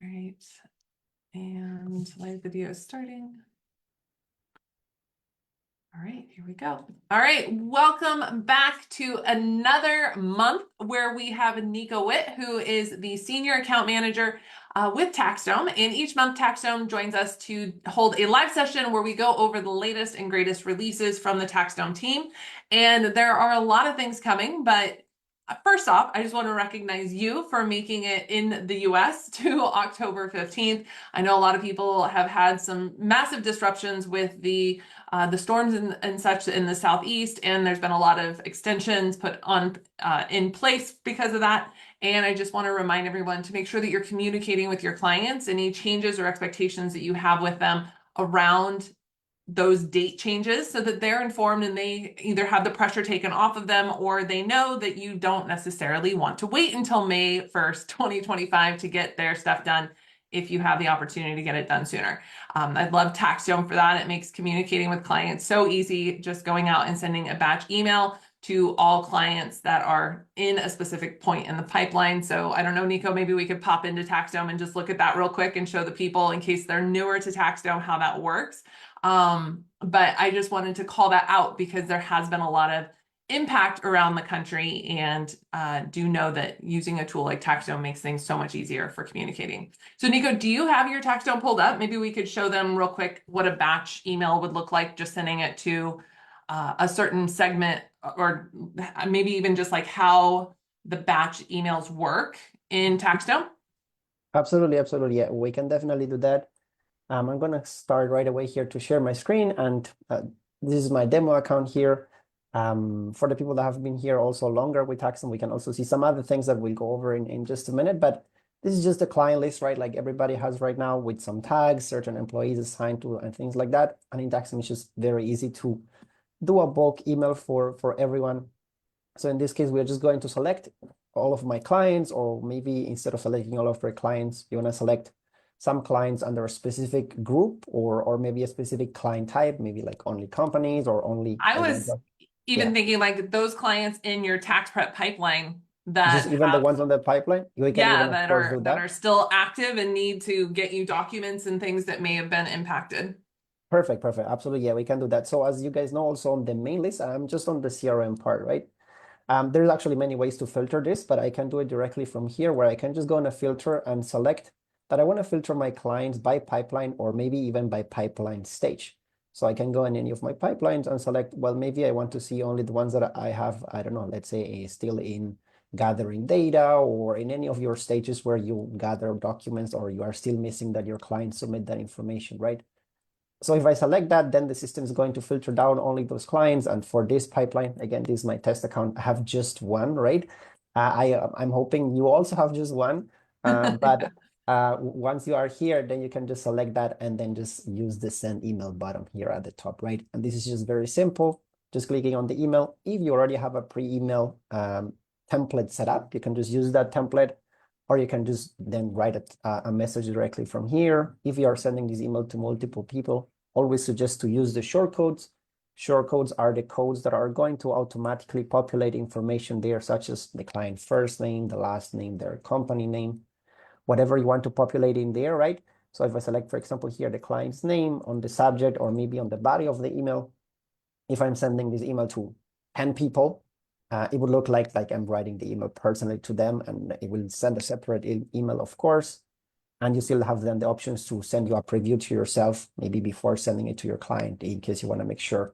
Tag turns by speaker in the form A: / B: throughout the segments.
A: All right. And live video is starting. All right, here we go. All right, welcome back to another month where we have Niko Witt, who is the Senior Account Manager with TaxDome. And each month, TaxDome joins us to hold a live session where we go over the latest and greatest releases from the TaxDome team. And there are a lot of things coming, but first off, I just want to recognize you for making it in the US to October 15th. I know a lot of people have had some massive disruptions with the storms and such in the Southeast, and there's been a lot of extensions put on in place because of that. And I just want to remind everyone to make sure that you're communicating with your clients any changes or expectations that you have with them around those date changes so that they're informed and they either have the pressure taken off of them or they know that you don't necessarily want to wait until May 1st, 2025 to get their stuff done if you have the opportunity to get it done sooner. I love TaxDome for that. It makes communicating with clients so easy, just going out and sending a batch email to all clients that are in a specific point in the pipeline. So I don't know, Niko, maybe we could pop into TaxDome and just look at that real quick and show the people in case they're newer to TaxDome how that works. But I just wanted to call that out because there has been a lot of impact around the country, and do know that using a tool like TaxDome makes things so much easier for communicating. So Niko, do you have your TaxDome pulled up? Maybe we could show them real quick what a batch email would look like, just sending it to a certain segment, or maybe even just like how the batch emails work in TaxDome.
B: Absolutely, absolutely. Yeah, we can definitely do that. I'm going to start right away here to share my screen, and this is my demo account here. For the people that have been here also longer with TaxDome, we can also see some other things that we'll go over in just a minute, but this is just a client list, right? Like everybody has right now with some tags, certain employees assigned to, and things like that. And in TaxDome, it's just very easy to do a bulk email for everyone. So in this case, we're just going to select all of my clients, or maybe instead of selecting all of our clients, you want to select some clients under a specific group, or maybe a specific client type, maybe like only companies or only.
A: I was even thinking like those clients in your tax prep pipeline that
B: just even the ones on the pipeline, we can even of course do
A: that are still active and need to get you documents and things that may have been impacted.
B: Perfect. Absolutely. Yeah, we can do that. So as you guys know, also on the main list, I'm just on the CRM part, right? There's actually many ways to filter this, but I can do it directly from here, where I can just go on a filter and select that I want to filter my clients by pipeline, or maybe even by pipeline stage. So I can go in any of my pipelines and select, well, maybe I want to see only the ones that I have, I don't know, let's say still in gathering data, or in any of your stages where you gather documents, or you are still missing that your clients submit that information, right? So if I select that, then the system is going to filter down only those clients. And for this pipeline, again, this is my test account, I have just one, right? I'm hoping you also have just one, but once you are here, then you can just select that and then just use the send email button here at the top, right? And this is just very simple, just clicking on the email. If you already have a pre-email template set up, you can just use that template, or you can just then write a message directly from here. If you are sending this email to multiple people, always suggest to use the shortcodes. Shortcodes are the codes that are going to automatically populate information there, such as the client first name, the last name, their company name, whatever you want to populate in there, right? So if I select, for example, here, the client's name on the subject, or maybe on the body of the email, if I'm sending this email to 10 people, it would look like I'm writing the email personally to them, and it will send a separate email, of course. And you still have then the options to send you a preview to yourself, maybe before sending it to your client, in case you want to make sure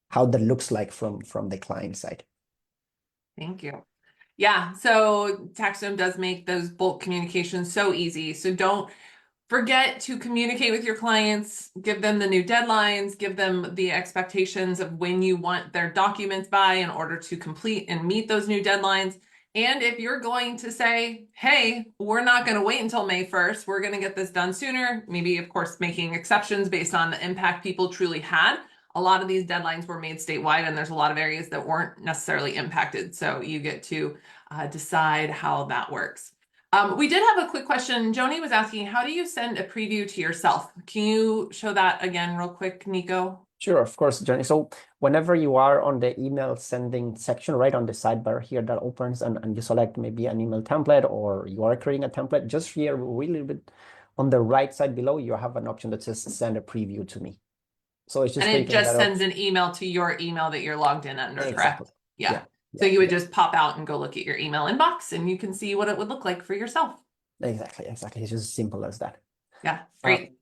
B: how that looks like from the client side.
A: Thank you. Yeah, so TaxDome does make those bulk communications so easy. So don't forget to communicate with your clients, give them the new deadlines, give them the expectations of when you want their documents by in order to complete and meet those new deadlines. And if you're going to say, hey, we're not going to wait until May 1st, we're going to get this done sooner, maybe, of course, making exceptions based on the impact people truly had. A lot of these deadlines were made statewide, and there's a lot of areas that weren't necessarily impacted. So you get to decide how that works. We did have a quick question. Joni was asking, how do you send a preview to yourself? Can you show that again real quick, Niko?
B: Sure, of course, Johnny. So whenever you are on the email sending section, right on the sidebar here that opens and you select maybe an email template or you are creating a template, just here really bit on the right side below, you have an option that says send a preview to me. So it's just
A: And it
B: clicking
A: just
B: that
A: sends
B: option.
A: an email to your email that you're logged in under,
B: Exactly.
A: correct? Yeah.
B: Yeah.
A: So
B: Yeah.
A: you would
B: Yeah.
A: just pop out and go look at your email inbox and you can see what it would look like for yourself.
B: Exactly. Exactly. It's just as simple as that.
A: Yeah,
B: Uh,
A: great.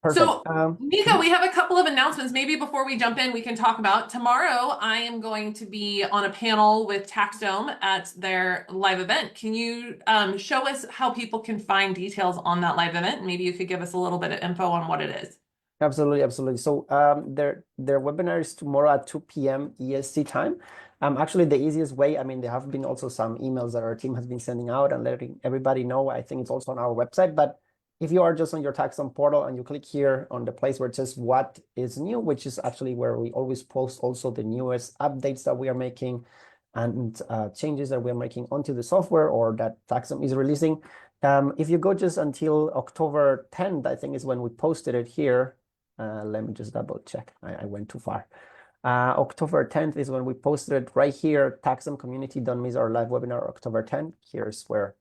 B: Perfect.
A: So, Niko, we have a couple of announcements. Maybe before we jump in, we can talk about tomorrow. I am going to be on a panel with TaxDome at their live event. Can you show us how people can find details on that live event? And maybe you could give us a little bit of info on what it is.
B: Absolutely, absolutely. So their webinar is tomorrow at 2 p.m. EST time. Actually, the easiest way, I mean, there have been also some emails that our team has been sending out and letting everybody know. I think it's also on our website. But if you are just on your TaxDome portal and you click here on the place where it says what is new, which is actually where we always post also the newest updates that we are making and changes that we're making onto the software or that TaxDome is releasing. If you go just until October 10th, I think is when we posted it here. Let me just double check. I went too far. October 10th is when we posted it right here. TaxDome community, don't miss our live webinar, October 10th. Here's where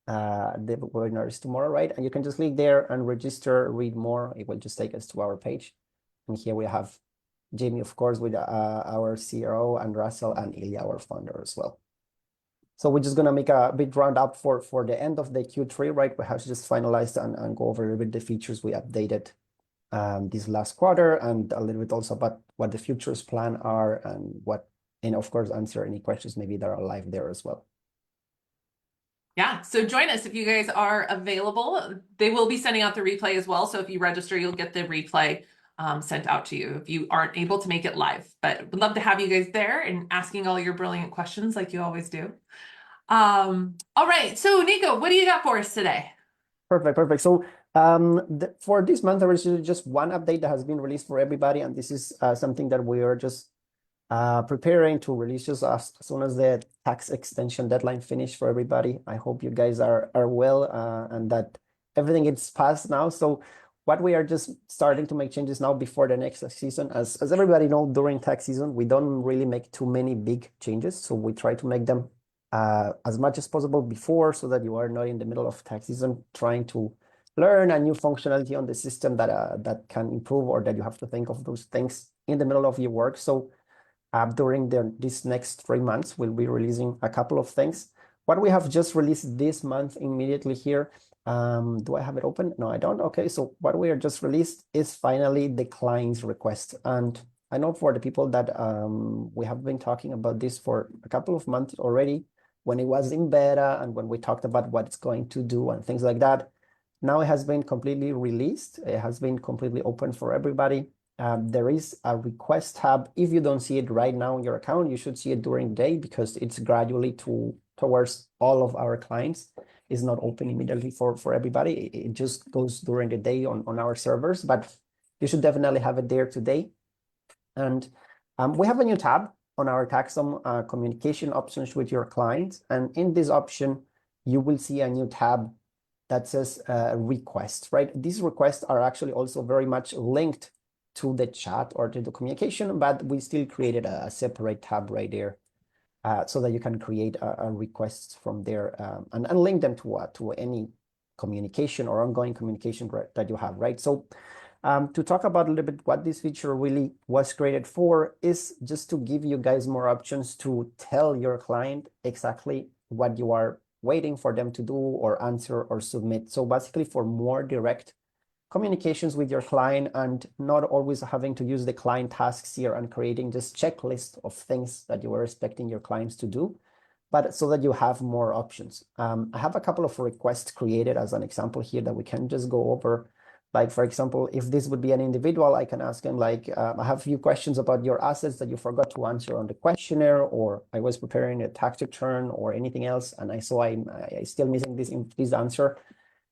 B: the webinar is tomorrow, right? And you can just click there and register, read more. It will just take us to our page. And here we have Jamie, of course, with our CRO and Russell and Ilya, our founder as well. So we're just going to make a big roundup for the end of the Q3, right? We have just finalized and go over a little bit the features we updated this last quarter and a little bit also about what the futures plan are and of course, answer any questions maybe that are live there as well.
A: Yeah, so join us if you guys are available. They will be sending out the replay as well. So if you register, you'll get the replay sent out to you if you aren't able to make it live. But we'd love to have you guys there and asking all your brilliant questions like you always do. All right, so Niko, what do you got for us today?
B: Perfect. So for this month, there is just one update that has been released for everybody, and this is something that we are just preparing to release just as soon as the tax extension deadline finish for everybody. I hope you guys are well and that everything is passed now. So what we are just starting to make changes now before the next season. As everybody know, during tax season, we don't really make too many big changes. So we try to make them as much as possible before so that you are not in the middle of tax season trying to learn a new functionality on the system that can improve or that you have to think of those things in the middle of your work. So during these next 3 months, we'll be releasing a couple of things. What we have just released this month immediately here, do I have it open? No, I don't. Okay, so what we are just released is finally the client's request. And I know for the people that we have been talking about this for a couple of months already, when it was in beta and when we talked about what it's going to do and things like that. Now it has been completely released. It has been completely open for everybody. There is a request tab. If you don't see it right now in your account, you should see it during the day because it's gradually towards all of our clients. It's not open immediately for everybody. It just goes during the day on our servers, but you should definitely have it there today. And we have a new tab on our TaxDome communication options with your clients. And in this option, you will see a new tab that says requests, right? These requests are actually also very much linked to the chat or to the communication, but we still created a separate tab right there so that you can create a requests from there and link them to any communication or ongoing communication that you have, right? So to talk about a little bit what this feature really was created for is just to give you guys more options to tell your client exactly what you are waiting for them to do or answer or submit. So basically for more direct communications with your client and not always having to use the client tasks here and creating this checklist of things that you are expecting your clients to do, but so that you have more options. I have a couple of requests created as an example here that we can just go over. Like, for example, if this would be an individual, I can ask him like, I have a few questions about your assets that you forgot to answer on the questionnaire, or I was preparing a tax return or anything else, and I saw I still missing this answer.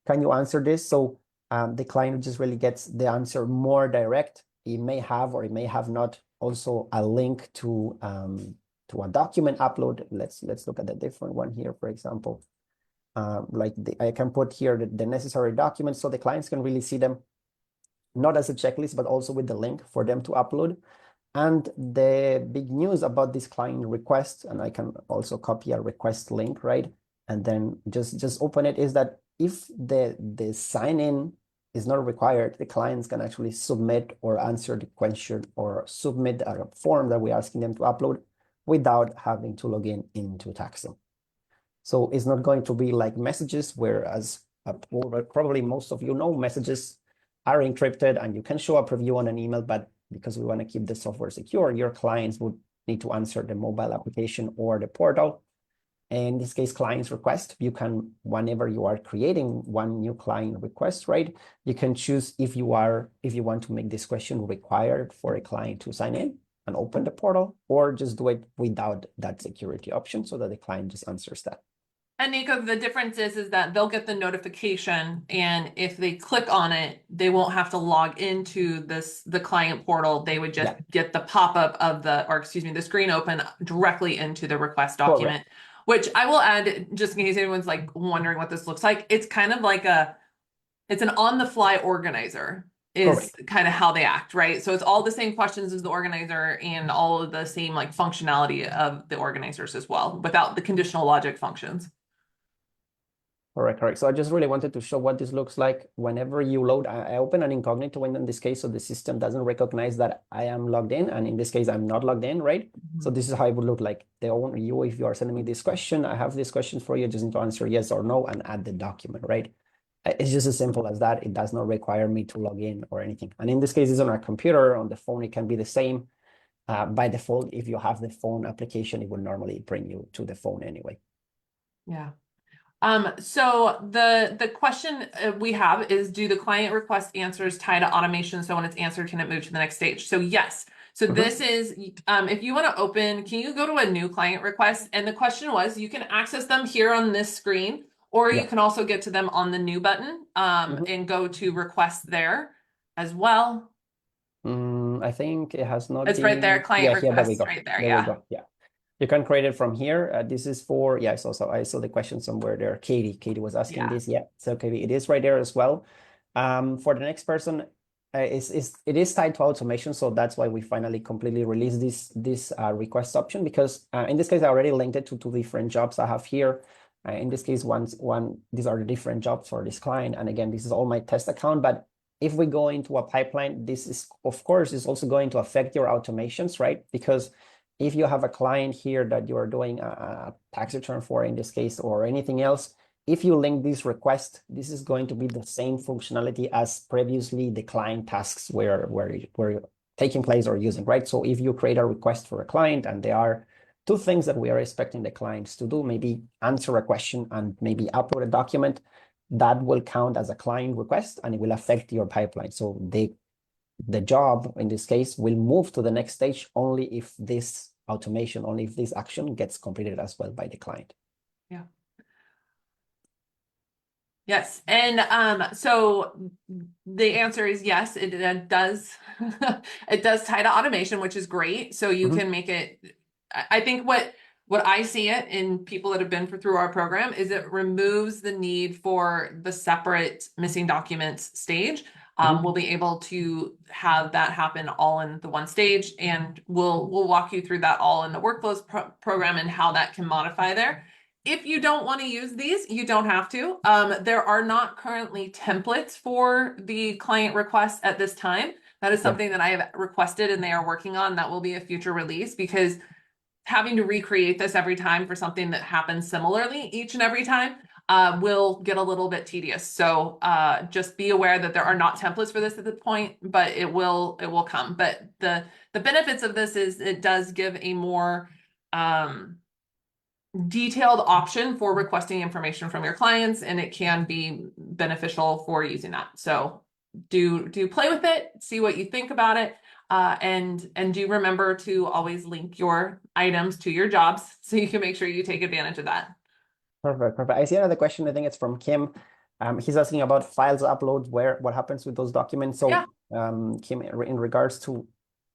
B: Can you answer this? So the client just really gets the answer more direct. It may have or it may have not also a link to a document upload. Let's look at a different one here, for example. I can put here the necessary documents so the clients can really see them not as a checklist, but also with the link for them to upload. And the big news about this client request, and I can also copy a request link, right? And then just open it, is that if the sign in is not required, the clients can actually submit or answer the question or submit a form that we're asking them to upload without having to log in into TaxDome. So it's not going to be like messages, whereas probably most of you know, messages are encrypted and you can show a preview on an email, but because we want to keep the software secure, your clients would need to answer the mobile application or the portal. In this case, client's request, you can, whenever you are creating one new client request, right, you can choose if you want to make this question required for a client to sign in and open the portal, or just do it without that security option so that the client just answers that.
A: And Niko, the difference is that they'll get the notification, and if they click on it, they won't have to log into the client portal. They would just get the pop-up of the screen open directly into the request document. Correct. Which I will add, just in case anyone's like wondering what this looks like, it's kind of like it's an on-the-fly organizer is Correct. Kind of how they act, right? So it's all the same questions as the organizer and all of the same like functionality of the organizers as well, without the conditional logic functions.
B: Correct. So I just really wanted to show what this looks like whenever you load. I open an incognito window in this case, so the system doesn't recognize that I am logged in. And in this case, I'm not logged in, right? Mm-hmm. So this is how it would look like. If you are sending me this question, I have this question for you, you just need to answer yes or no and add the document, right? It's just as simple as that. It does not require me to log in or anything. And in this case, it's on our computer. On the phone, it can be the same. By default, if you have the phone application, it will normally bring you to the phone anyway.
A: Yeah. So the question we have is, do the client request answers tie to automation? So when it's answered, can it move to the next stage? So yes. So this is, if you want to open, can you go to a new client request? And the question was, you can access them here on this screen, or you can also get to them on the new button, and go to request there as well.
B: I think it has not
A: It's right there, client request right there.
B: There we go. Yeah. You can create it from here. This is for, I saw the question somewhere there. Katie was asking this. Yeah, so Katie, it is right there as well. For the next person, it is tied to automation. So that's why we finally completely released this request option, because in this case, I already linked it to two different jobs I have here. In this case, these are the different jobs for this client. And again, this is all my test account. But if we go into a pipeline, this is, of course, is also going to affect your automations, right? Because if you have a client here that you are doing a tax return for, in this case, or anything else, if you link this request, this is going to be the same functionality as previously the client tasks were taking place or using, right? So if you create a request for a client and there are two things that we are expecting the clients to do, maybe answer a question and maybe upload a document, that will count as a client request and it will affect your pipeline. So the job in this case will move to the next stage only if this automation, only if this action gets completed as well by the client.
A: Yeah. Yes. And so the answer is yes, it does. It does tie to automation, which is great. So you can make it, I think what I see it in people that have been through our program is it removes the need for the separate missing documents stage. We'll be able to have that happen all in the one stage, and we'll walk you through that all in the workflows program and how that can modify there. If you don't want to use these, you don't have to. There are not currently templates for the client requests at this time. That is something that I have requested and they are working on. That will be a future release, because having to recreate this every time for something that happens similarly each and every time will get a little bit tedious. So just be aware that there are not templates for this at the point, but it will come. But the benefits of this is it does give a more detailed option for requesting information from your clients, and it can be beneficial for using that. So do play with it, see what you think about it. And do remember to always link your items to your jobs so you can make sure you take advantage of that.
B: Perfect. I see another question. I think it's from Kim. He's asking about files uploads, what happens with those documents. So Kim, in regards to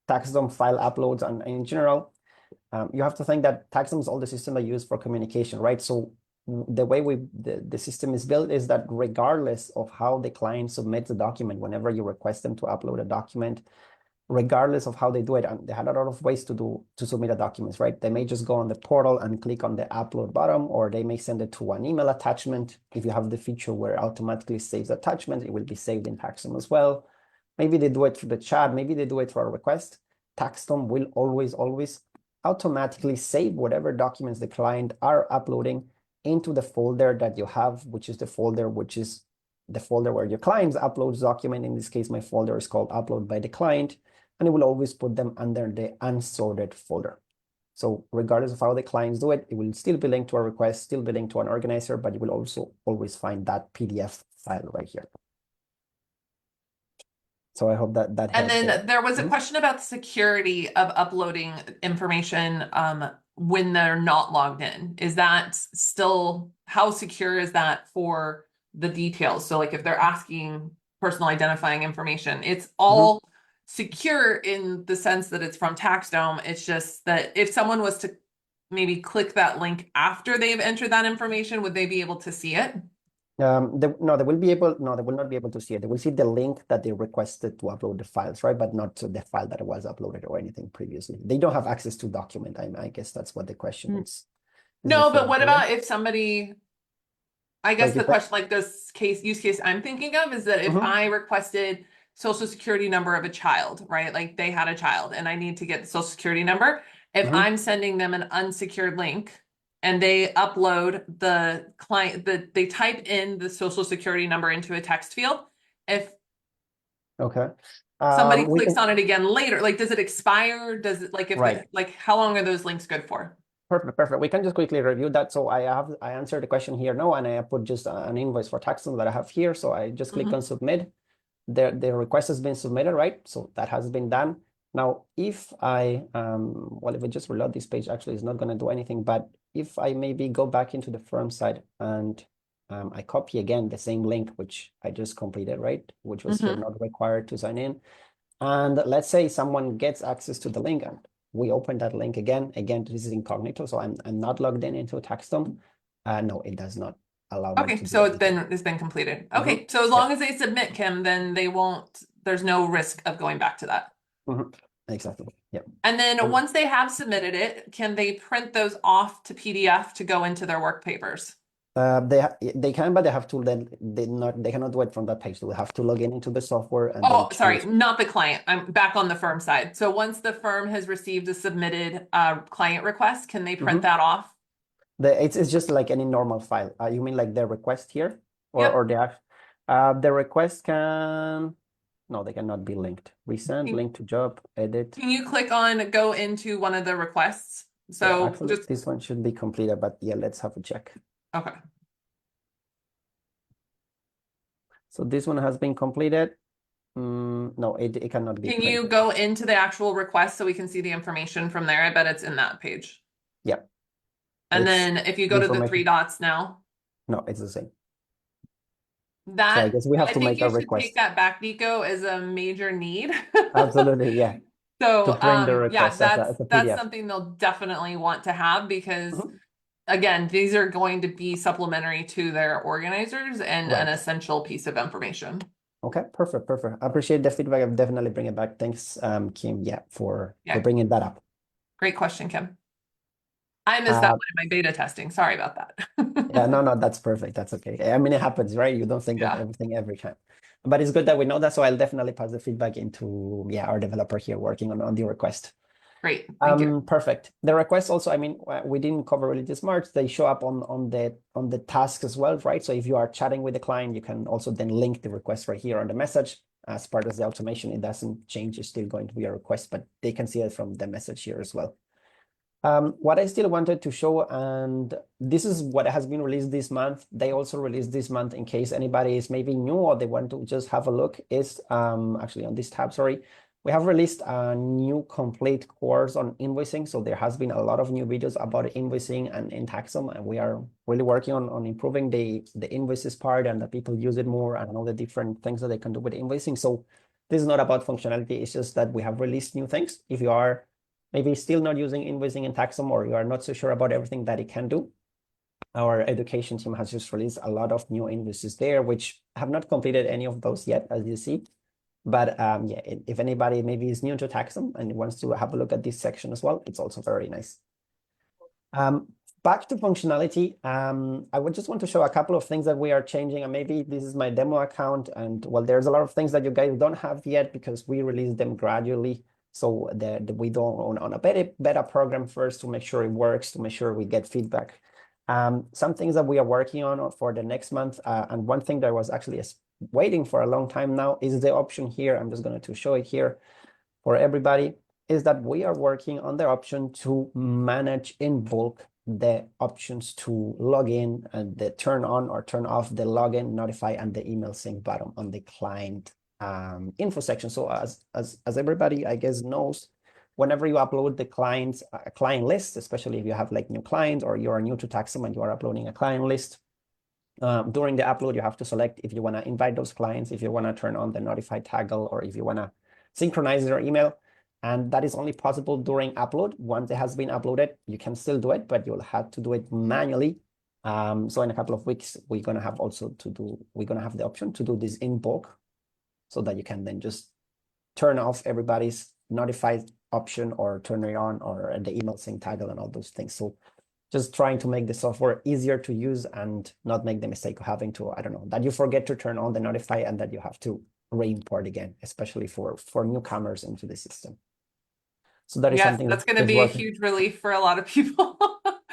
B: TaxDome file uploads and in general, you have to think that TaxDome is all the system I use for communication, right? So the way the system is built is that regardless of how the client submits the document, whenever you request them to upload a document, regardless of how they do it, and they had a lot of ways to submit a documents, right? They may just go on the portal and click on the upload button, or they may send it to an email attachment. If you have the feature where it automatically saves attachment, it will be saved in TaxDome as well. Maybe they do it through the chat, maybe they do it through a request. TaxDome will always automatically save whatever documents the client are uploading into the folder that you have, which is the folder where your clients uploads document. In this case, my folder is called upload by the client, and it will always put them under the unsorted folder. So regardless of how the clients do it, it will still be linked to a request, still be linked to an organizer, but you will also always find that PDF file right here. So I hope that helps.
A: And then there was a question about the security of uploading information when they're not logged in. Is that still, how secure is that for the details? So like if they're asking personal identifying information, it's all secure in the sense that it's from TaxDome. It's just that if someone was to maybe click that link after they've entered that information, would they be able to see it?
B: They will not be able to see it. They will see the link that they requested to upload the files, right? But not to the file that was uploaded or anything previously. They don't have access to document. I guess that's what the question is.
A: No, but what about if somebody, I guess the question, like this use case I'm thinking of is that if I requested social security number of a child, right? Like they had a child and I need to get the social security number. If I'm sending them an unsecured link and they upload the client, they type in the social security number into a text field. If somebody clicks on it again later, like does it expire? Does it like like how long are those links good for?
B: Perfect. We can just quickly review that. So I answered the question here now, and I put just an invoice for TaxDome that I have here. So I just click on submit. The request has been submitted, right? So that has been done. Now, if I if I just reload this page, actually it's not going to do anything. But if I maybe go back into the firm side and I copy again the same link, which I just completed, right? Which was here not required to sign in. And let's say someone gets access to the link and we open that link again. Again, this is incognito, so I'm not logged in into TaxDome. No, it does not allow me to.
A: So it's been completed. Okay, so as long as they submit, Kim, then they won't. There's no risk of going back to that.
B: Exactly. Yeah.
A: And then once they have submitted it, can they print those off to PDF to go into their work papers?
B: They can, but they have to they cannot do it from that page. They will have to log into the software. And
A: sorry, not the client. I'm back on the firm side. So once the firm has received a submitted client request, can they print that off?
B: It's just like any normal file. You mean like the request here, or the request can. No, they cannot be linked. Resend, link to job, edit.
A: Can you click on go into one of the requests? So
B: actually, this one should be completed, but yeah, let's have a check.
A: Okay.
B: So this one has been completed. No, it cannot be.
A: Can you go into the actual request so we can see the information from there? I bet it's in that page.
B: Yeah.
A: And then if you go to the 3 dots now.
B: No, it's the same.
A: That,
B: so I guess we have to make a request.
A: Take that back, Niko, as a major need.
B: Absolutely, yeah.
A: So yeah, that's something they'll definitely want to have because again, these are going to be supplementary to their organizers and an essential piece of information.
B: Okay, perfect. I appreciate the feedback. I'll definitely bring it back. Thanks, Kim, for bringing that up.
A: Great question, Kim. I missed that one in my beta testing. Sorry about that.
B: Yeah, no, that's perfect. That's okay. I mean, it happens, right? You don't think of everything every time. But it's good that we know that. So I'll definitely pass the feedback into our developer here working on the request.
A: Great. Thank you.
B: Perfect. The requests also, I mean, we didn't cover really this much. They show up on the task as well, right? So if you are chatting with the client, you can also then link the request right here on the message. As part of the automation, it doesn't change. It's still going to be a request, but they can see it from the message here as well. What I still wanted to show, and this is what has been released this month. They also released this month in case anybody is maybe new or they want to just have a look, is actually on this tab, sorry. We have released a new complete course on invoicing. So there has been a lot of new videos about invoicing and in TaxDome, and we are really working on improving the invoices part and that people use it more and all the different things that they can do with invoicing. So this is not about functionality. It's just that we have released new things. If you are maybe still not using invoicing in TaxDome or you are not so sure about everything that it can do, our education team has just released a lot of new invoices there, which have not completed any of those yet, as you see. But yeah, if anybody maybe is new to TaxDome and wants to have a look at this section as well, it's also very nice. Back to functionality, I would just want to show a couple of things that we are changing, and maybe this is my demo account, and well, there's a lot of things that you guys don't have yet because we release them gradually. So we don't on a beta program first to make sure it works, to make sure we get feedback. Some things that we are working on for the next month, and one thing that was actually waiting for a long time now is the option here. I'm just going to show it here for everybody, is that we are working on the option to manage in bulk the options to log in and the turn on or turn off the login, notify, and the email sync button on the client info section. So as everybody, I guess, knows, whenever you upload the client list, especially if you have like new clients or you are new to TaxDome and you are uploading a client list, during the upload, you have to select if you want to invite those clients, if you want to turn on the notify toggle, or if you want to synchronize their email. And that is only possible during upload. Once it has been uploaded, you can still do it, but you'll have to do it manually. So in a couple of weeks, we're going to have the option to do this in bulk so that you can then just turn off everybody's notified option or turn it on, or the email sync toggle and all those things. So just trying to make the software easier to use and not make the mistake of having to, I don't know, that you forget to turn on the notify and that you have to re-import again, especially for newcomers into the system. So that is something
A: that's going to be a huge relief for a lot of people.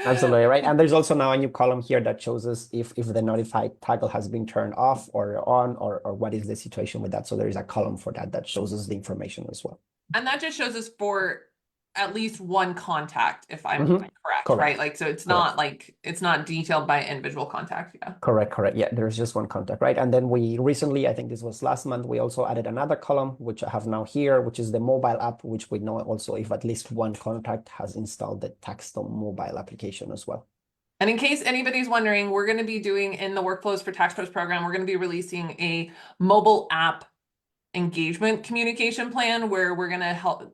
B: Absolutely, right. And there's also now a new column here that shows us if the notify toggle has been turned off or on, or what is the situation with that. So there is a column for that shows us the information as well.
A: And that just shows us for at least one contact, if I'm correct, right? Like, so it's not like, it's not detailed by individual contact. Yeah.
B: Correct. Yeah, there's just one contact, right? And then we recently, I think this was last month, we also added another column, which I have now here, which is the mobile app, which we know also if at least one contact has installed the TaxDome mobile application as well.
A: And in case anybody's wondering, we're going to be doing in the Workflows for Tax Pros program, we're going to be releasing a mobile app engagement communication plan where we're going to help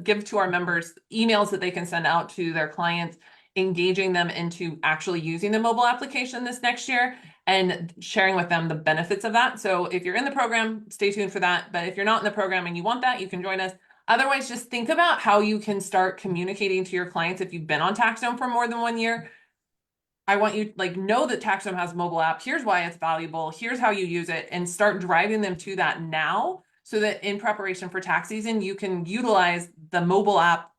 A: give to our members emails that they can send out to their clients, engaging them into actually using the mobile application this next year and sharing with them the benefits of that. So if you're in the program, stay tuned for that. But if you're not in the program and you want that, you can join us. Otherwise, just think about how you can start communicating to your clients if you've been on TaxDome for more than 1 year. I want you like know that TaxDome has a mobile app. Here's why it's valuable. Here's how you use it, and start driving them to that now so that in preparation for tax season, you can utilize the mobile app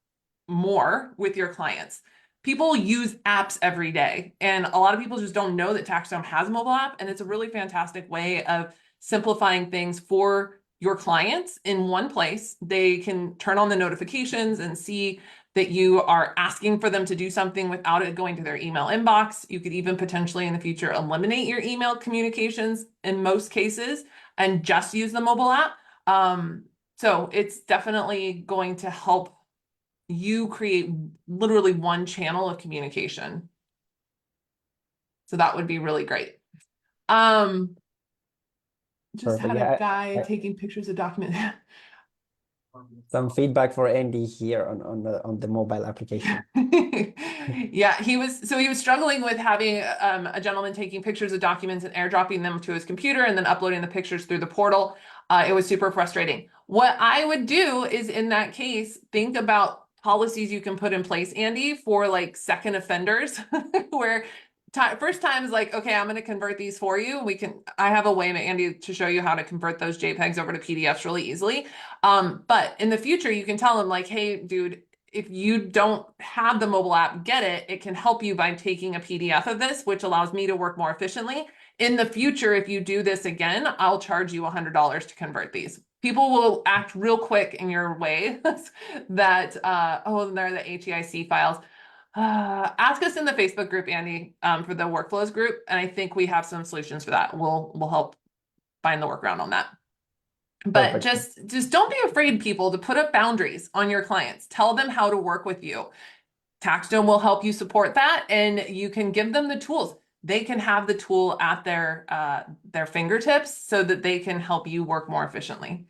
A: more with your clients. People use apps every day, and a lot of people just don't know that TaxDome has a mobile app, and it's a really fantastic way of simplifying things for your clients in one place. They can turn on the notifications and see that you are asking for them to do something without it going to their email inbox. You could even potentially in the future eliminate your email communications in most cases and just use the mobile app. So it's definitely going to help you create literally one channel of communication. So that would be really great. Just had a guy taking pictures of documents.
B: Some feedback for Andy here on the mobile application.
A: Yeah, he was struggling with having a gentleman taking pictures of documents and airdropping them to his computer and then uploading the pictures through the portal. It was super frustrating. What I would do is in that case, think about policies you can put in place, Andy, for like second offenders where first time is like, okay, I'm going to convert these for you. I have a way, Andy, to show you how to convert those JPEGs over to PDFs really easily. But in the future, you can tell them like, hey, dude, if you don't have the mobile app, get it. It can help you by taking a PDF of this, which allows me to work more efficiently. In the future, if you do this again, I'll charge you $100 to convert these. People will act real quick in your way that, oh, they're the HEIC files. Ask us in the Facebook group, Andy, for the workflows group. And I think we have some solutions for that. We'll help find the workaround on that. But just don't be afraid, people, to put up boundaries on your clients. Tell them how to work with you. TaxDome will help you support that, and you can give them the tools. They can have the tool at their fingertips so that they can help you work more efficiently.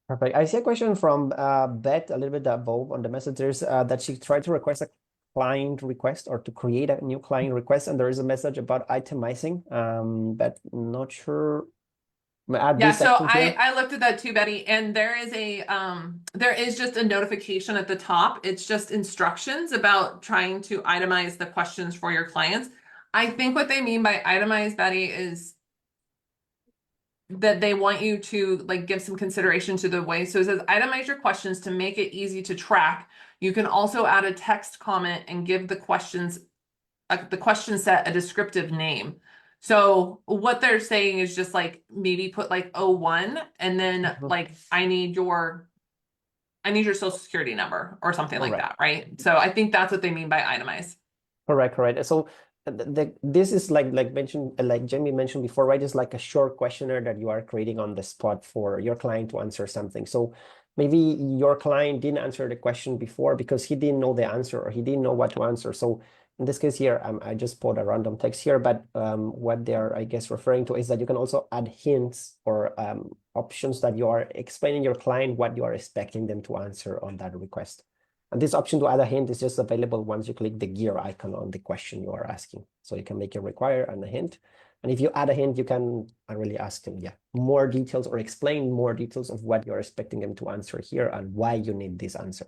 B: Perfect. I see a question from Beth a little bit above on the messages that she tried to request client request or to create a new client request, and there is a message about itemizing, but not sure. Add
A: Yeah,
B: this
A: so
B: section here.
A: I looked at that too, Betty, and there is just a notification at the top. It's just instructions about trying to itemize the questions for your clients. I think what they mean by itemize, Betty, is that they want you to like give some consideration to the way. So it says itemize your questions to make it easy to track. You can also add a text comment and give the questions the question set a descriptive name. So what they're saying is just like maybe put like 01 and then like I need your social security number or something like that, right? So I think that's what they mean by itemize.
B: Correct. So this is like mentioned, like Jamie mentioned before, right? It's like a short questionnaire that you are creating on the spot for your client to answer something. So maybe your client didn't answer the question before because he didn't know the answer or he didn't know what to answer. So in this case here, I just put a random text here, but what they're, I guess, referring to is that you can also add hints or options that you are explaining your client what you are expecting them to answer on that request. And this option to add a hint is just available once you click the gear icon on the question you are asking. So you can make a require and a hint. And if you add a hint, you can really ask them, more details or explain more details of what you're expecting them to answer here and why you need this answer.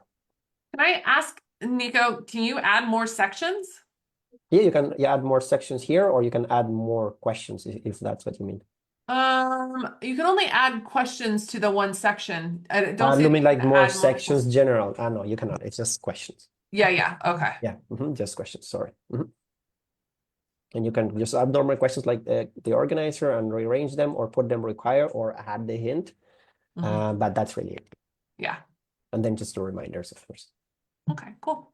A: Can I ask, Niko, can you add more sections?
B: Yeah, you can add more sections here, or you can add more questions if that's what you mean.
A: You can only add questions to the one section. I don't
B: You mean like more
A: add
B: sections
A: multiple.
B: general? No, you cannot. It's just questions.
A: Yeah. Okay.
B: Yeah, just questions. Sorry. And you can just add normal questions like the organizer and rearrange them or put them require or add the hint. But that's really it.
A: Yeah.
B: And then just the reminders, of course.
A: Okay, cool.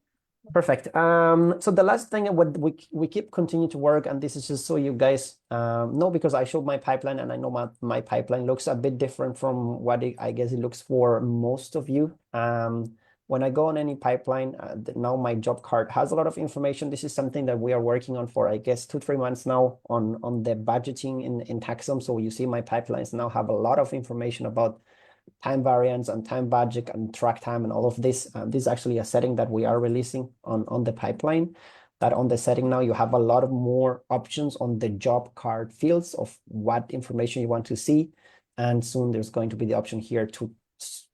B: Perfect. So the last thing what we keep continue to work, and this is just so you guys know, because I showed my pipeline and I know my pipeline looks a bit different from what I guess it looks for most of you. When I go on any pipeline, now my job card has a lot of information. This is something that we are working on for, I guess, 2-3 months now on the budgeting in TaxDome. So you see my pipelines now have a lot of information about time variance and time budget and track time and all of this. This is actually a setting that we are releasing on the pipeline. That on the setting now you have a lot of more options on the job card fields of what information you want to see. And soon there's going to be the option here to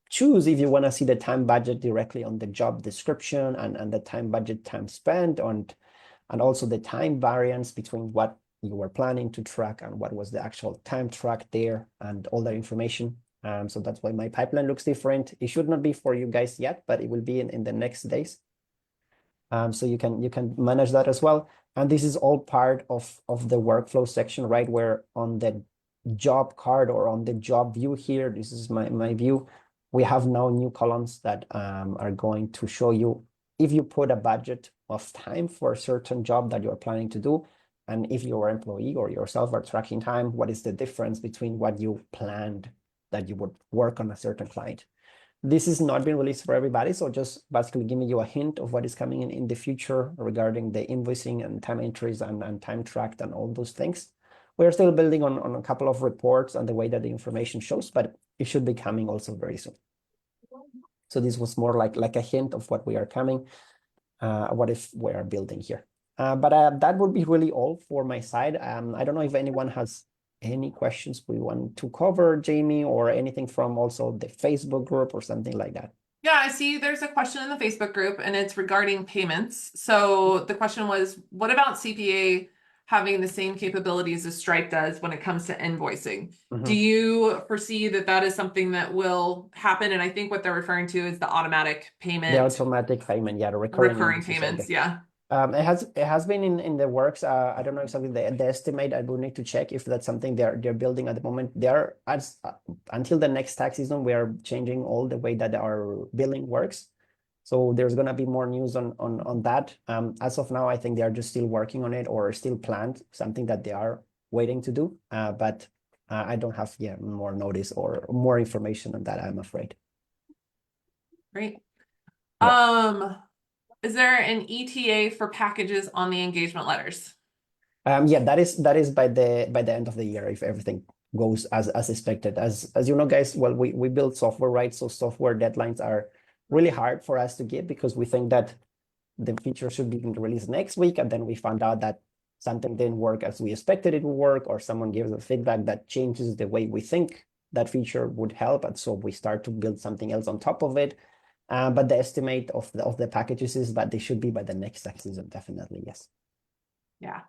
B: choose if you want to see the time budget directly on the job description and the time budget, time spent, and also the time variance between what you were planning to track and what was the actual time track there and all that information. So that's why my pipeline looks different. It should not be for you guys yet, but it will be in the next days. So you can manage that as well. And this is all part of the workflow section, right? Where on the job card or on the job view here, this is my view. We have now new columns that are going to show you if you put a budget of time for a certain job that you're planning to do, and if your employee or yourself are tracking time, what is the difference between what you planned that you would work on a certain client. This is not being released for everybody, so just basically giving you a hint of what is coming in the future regarding the invoicing and time entries and time tracked and all those things. We're still building on a couple of reports and the way that the information shows, but it should be coming also very soon. So this was more like a hint of what we are coming, what if we are building here. But that would be really all for my side. I don't know if anyone has any questions we want to cover, Jamie, or anything from also the Facebook group or something like that.
A: Yeah, I see there's a question in the Facebook group and it's regarding payments. So the question was, what about CPA having the same capabilities as Stripe does when it comes to invoicing? Do you foresee that is something that will happen? And I think what they're referring to is the automatic payment.
B: The automatic payment, yeah, the recurring
A: payments, yeah.
B: It has been in the works. I don't know exactly the estimate. I will need to check if that's something they're building at the moment. Until the next tax season, we are changing all the way that our billing works. So there's gonna be more news on that. As of now, I think they are just still working on it or still planned, something that they are waiting to do. But I don't have more notice or more information on that, I'm afraid.
A: Great.
B: Yeah.
A: Is there an ETA for packages on the engagement letters?
B: Yeah, that is by the end of the year if everything goes as expected. As you know, guys, well, we build software, right? So software deadlines are really hard for us to give because we think that the feature should be released next week, and then we found out that something didn't work as we expected it would work, or someone gives us feedback that changes the way we think that feature would help, and so we start to build something else on top of it. But the estimate of the packages is that they should be by the next tax season, definitely, yes.
A: Yeah.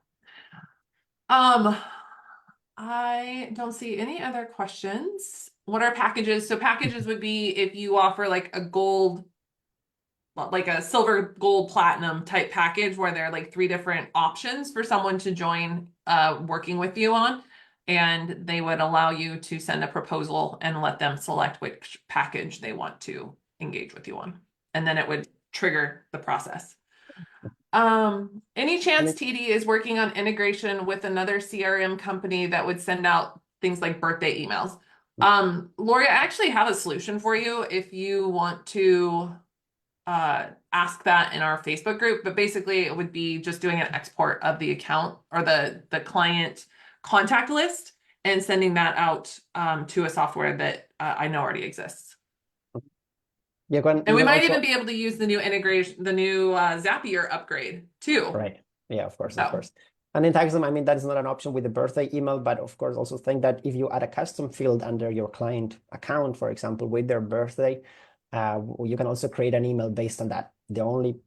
A: I don't see any other questions. What are packages? So packages would be if you offer like a gold, like a silver, gold, platinum type package where there are like 3 different options for someone to join working with you on. And they would allow you to send a proposal and let them select which package they want to engage with you on. And then it would trigger the process. Any chance TD is working on integration with another CRM company that would send out things like birthday emails? Lori, I actually have a solution for you if you want to ask that in our Facebook group, but basically it would be just doing an export of the account or the client contact list and sending that out to a software that I know already exists. And we might even be able to use the new integration, the new Zapier upgrade too.
B: Right. Yeah, of course, of course. And in TaxDome, I mean, that is not an option with the birthday email, but of course, also think that if you add a custom field under your client account, for example, with their birthday, you can also create an email based on that. The only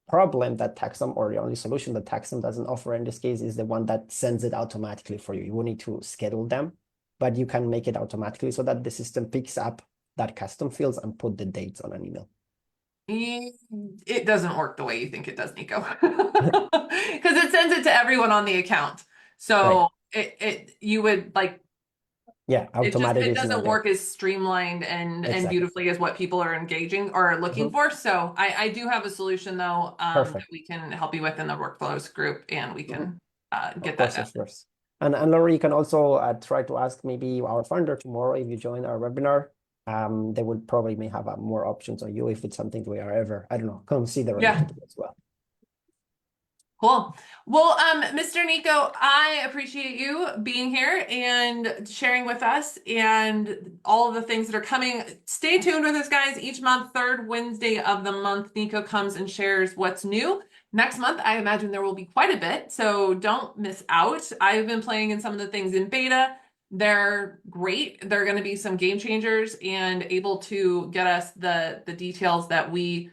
B: problem that TaxDome, or the only solution that TaxDome doesn't offer in this case, is the one that sends it automatically for you. You will need to schedule them, but you can make it automatically so that the system picks up that custom fields and put the dates on an email.
A: It doesn't work the way you think it does, Niko, because it sends it to everyone on the account. So you would like,
B: yeah, automatic.
A: It doesn't work as streamlined and beautifully as what people are engaging or looking for. So I do have a solution though that we can help you with in the workflows group, and we can get that done.
B: Of course. And Lori, you can also try to ask maybe our founder tomorrow if you join our webinar. They would probably may have more options on you if it's something we are ever, I don't know, considering as well.
A: Cool. Well, Mr. Niko, I appreciate you being here and sharing with us and all of the things that are coming. Stay tuned with us, guys. Each month, 3rd Wednesday of the month, Niko comes and shares what's new. Next month, I imagine there will be quite a bit, so don't miss out. I've been playing in some of the things in beta. They're great. They're going to be some game changers and able to get us the details that we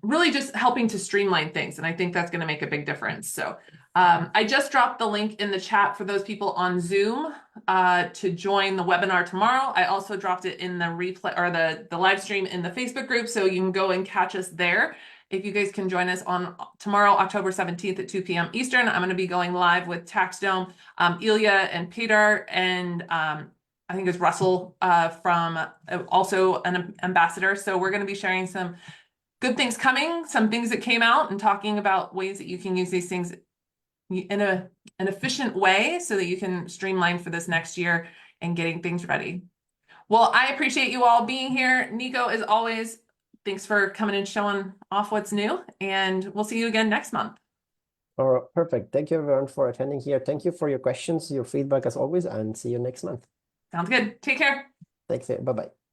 A: really just helping to streamline things. And I think that's going to make a big difference. So I just dropped the link in the chat for those people on Zoom to join the webinar tomorrow. I also dropped it in the replay or the live stream in the Facebook group, so you can go and catch us there. If you guys can join us on tomorrow, October 17th at 2 p.m. Eastern, I'm going to be going live with TaxDome, Ilya and Peter, and I think it's Russell from also an ambassador. So we're going to be sharing some good things coming, some things that came out, and talking about ways that you can use these things in an efficient way so that you can streamline for this next year and getting things ready. Well, I appreciate you all being here. Niko, as always, thanks for coming and showing off what's new, and we'll see you again next month.
B: Oh, perfect. Thank you everyone for attending here. Thank you for your questions, your feedback as always, and see you next month.
A: Sounds good. Take care.
B: Thanks. Bye-bye.